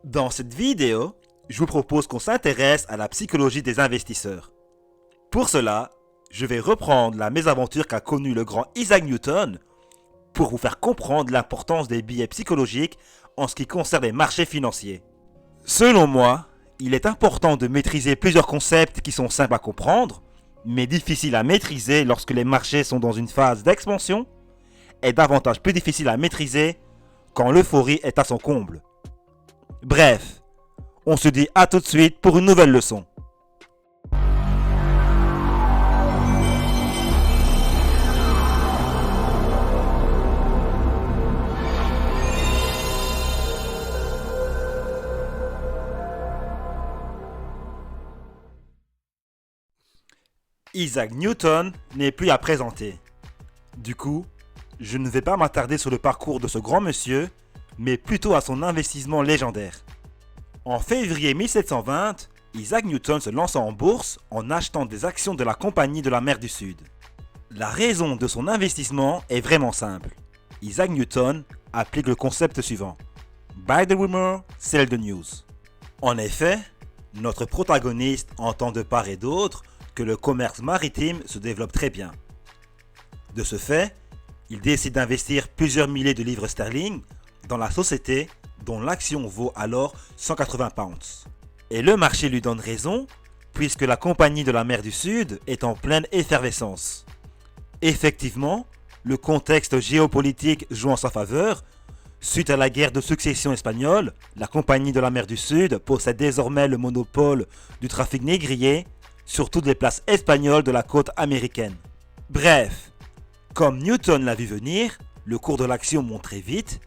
Dans cette vidéo, je vous propose qu'on s'intéresse à la psychologie des investisseurs. Pour cela, je vais reprendre la mésaventure qu'a connue le grand Isaac Newton pour vous faire comprendre l'importance des biais psychologiques en ce qui concerne les marchés financiers. Selon moi, il est important de maîtriser plusieurs concepts qui sont simples à comprendre, mais difficiles à maîtriser lorsque les marchés sont dans une phase d'expansion, et davantage plus difficiles à maîtriser quand l'euphorie est à son comble. Bref, on se dit à tout de suite pour une nouvelle leçon. Isaac Newton n'est plus à présenter. Du coup, je ne vais pas m'attarder sur le parcours de ce grand monsieur, mais plutôt à son investissement légendaire. En février 1720, Isaac Newton se lance en bourse en achetant des actions de la Compagnie de la Mer du Sud. La raison de son investissement est vraiment simple. Isaac Newton applique le concept suivant: Buy the rumor, sell the news. En effet, notre protagoniste entend de part et d'autre que le commerce maritime se développe très bien. De ce fait, il décide d'investir plusieurs milliers de livres sterling dans la société dont l'action vaut alors 180 pounds. Et le marché lui donne raison, puisque la Compagnie de la Mer du Sud est en pleine effervescence. Effectivement, le contexte géopolitique joue en sa faveur. Suite à la guerre de succession espagnole, la Compagnie de la Mer du Sud possède désormais le monopole du trafic négrier sur toutes les places espagnoles de la côte américaine. Bref, comme Newton l'a vu venir, le cours de l'action monte très vite.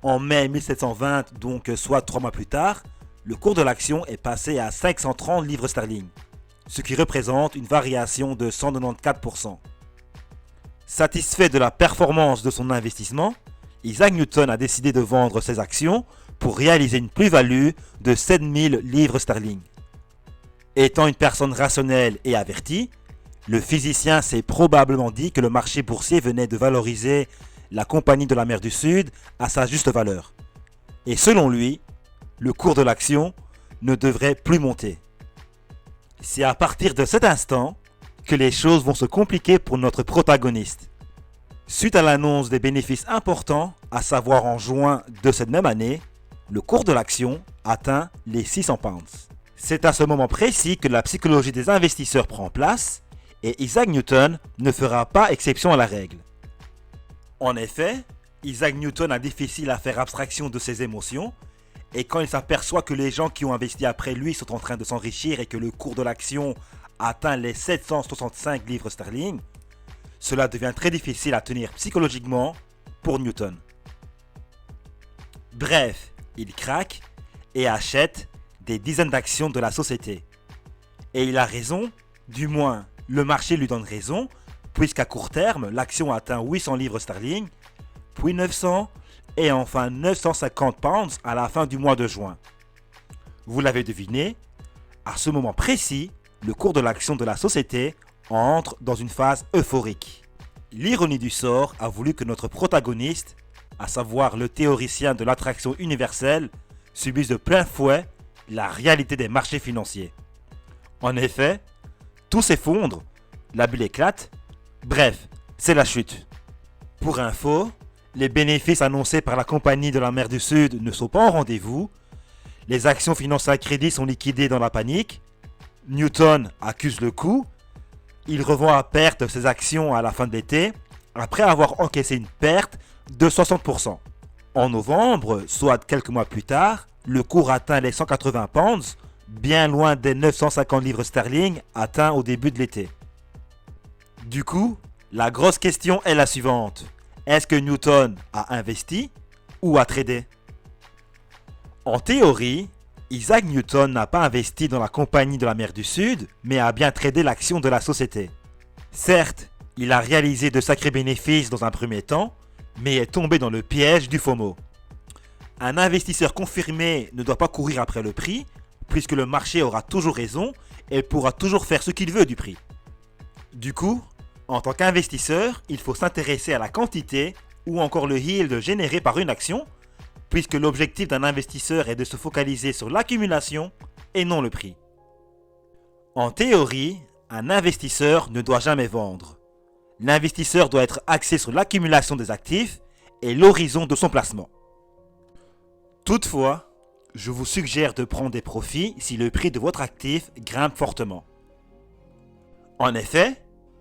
En mai 1720, donc soit 3 mois plus tard, le cours de l'action est passé à 530 livres sterling, ce qui représente une variation de 194%. Satisfait de la performance de son investissement, Isaac Newton a décidé de vendre ses actions pour réaliser une plus-value de 7000 livres sterling. Étant une personne rationnelle et avertie, le physicien s'est probablement dit que le marché boursier venait de valoriser la Compagnie de la Mer du Sud à sa juste valeur. Et selon lui, le cours de l'action ne devrait plus monter. C'est à partir de cet instant que les choses vont se compliquer pour notre protagoniste. Suite à l'annonce des bénéfices importants, à savoir en juin de cette même année, le cours de l'action atteint les 600 pounds. C'est à ce moment précis que la psychologie des investisseurs prend place et Isaac Newton ne fera pas exception à la règle. En effet, Isaac Newton a difficile à faire abstraction de ses émotions et quand il s'aperçoit que les gens qui ont investi après lui sont en train de s'enrichir et que le cours de l'action atteint les 765 livres sterling, cela devient très difficile à tenir psychologiquement pour Newton. Bref, il craque et achète des dizaines d'actions de la société. Et il a raison, du moins le marché lui donne raison, puisqu'à court terme, l'action atteint 800 livres sterling, puis 900 et enfin 950 pounds à la fin du mois de juin. Vous l'avez deviné, à ce moment précis, le cours de l'action de la société entre dans une phase euphorique. L'ironie du sort a voulu que notre protagoniste, à savoir le théoricien de l'attraction universelle, subisse de plein fouet la réalité des marchés financiers. En effet, tout s'effondre, la bulle éclate, bref, c'est la chute. Pour info, les bénéfices annoncés par la Compagnie de la Mer du Sud ne sont pas en rendez-vous, les actions financées à crédit sont liquidées dans la panique, Newton accuse le coup, il revend à perte ses actions à la fin de l'été, après avoir encaissé une perte de 60%. En novembre, soit quelques mois plus tard, le cours atteint les 180 pounds, bien loin des 950 livres sterling atteints au début de l'été. Du coup, la grosse question est la suivante. Est-ce que Newton a investi ou a tradé? En théorie, Isaac Newton n'a pas investi dans la Compagnie de la Mer du Sud, mais a bien tradé l'action de la société. Certes, il a réalisé de sacrés bénéfices dans un premier temps, mais est tombé dans le piège du FOMO. Un investisseur confirmé ne doit pas courir après le prix, puisque le marché aura toujours raison et pourra toujours faire ce qu'il veut du prix. Du coup, en tant qu'investisseur, il faut s'intéresser à la quantité ou encore le yield généré par une action, puisque l'objectif d'un investisseur est de se focaliser sur l'accumulation et non le prix. En théorie, un investisseur ne doit jamais vendre. L'investisseur doit être axé sur l'accumulation des actifs et l'horizon de son placement. Toutefois, je vous suggère de prendre des profits si le prix de votre actif grimpe fortement. En effet,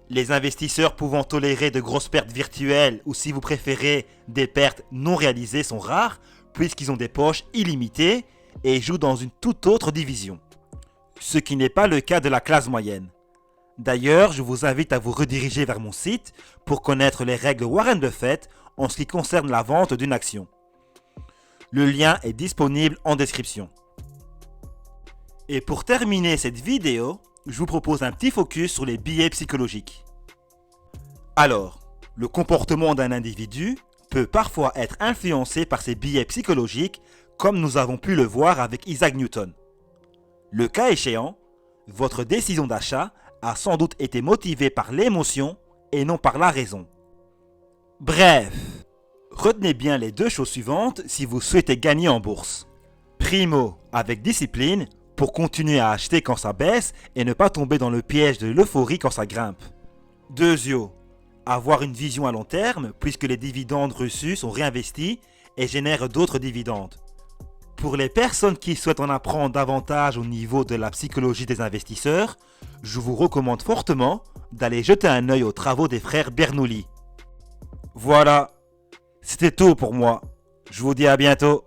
les investisseurs pouvant tolérer de grosses pertes virtuelles ou si vous préférez des pertes non réalisées sont rares puisqu'ils ont des poches illimitées et jouent dans une toute autre division. Ce qui n'est pas le cas de la classe moyenne. D'ailleurs, je vous invite à vous rediriger vers mon site pour connaître les règles Warren Buffett en ce qui concerne la vente d'une action. Le lien est disponible en description. Et pour terminer cette vidéo, je vous propose un petit focus sur les biais psychologiques. Alors, le comportement d'un individu peut parfois être influencé par ses biais psychologiques, comme nous avons pu le voir avec Isaac Newton. Le cas échéant, votre décision d'achat a sans doute été motivée par l'émotion et non par la raison. Bref, retenez bien les deux choses suivantes si vous souhaitez gagner en bourse. Primo, avec discipline, pour continuer à acheter quand ça baisse et ne pas tomber dans le piège de l'euphorie quand ça grimpe. Deuxio, avoir une vision à long terme puisque les dividendes reçus sont réinvestis et génèrent d'autres dividendes. Pour les personnes qui souhaitent en apprendre davantage au niveau de la psychologie des investisseurs, je vous recommande fortement d'aller jeter un œil aux travaux des frères Bernoulli. Voilà, c'était tout pour moi. Je vous dis à bientôt.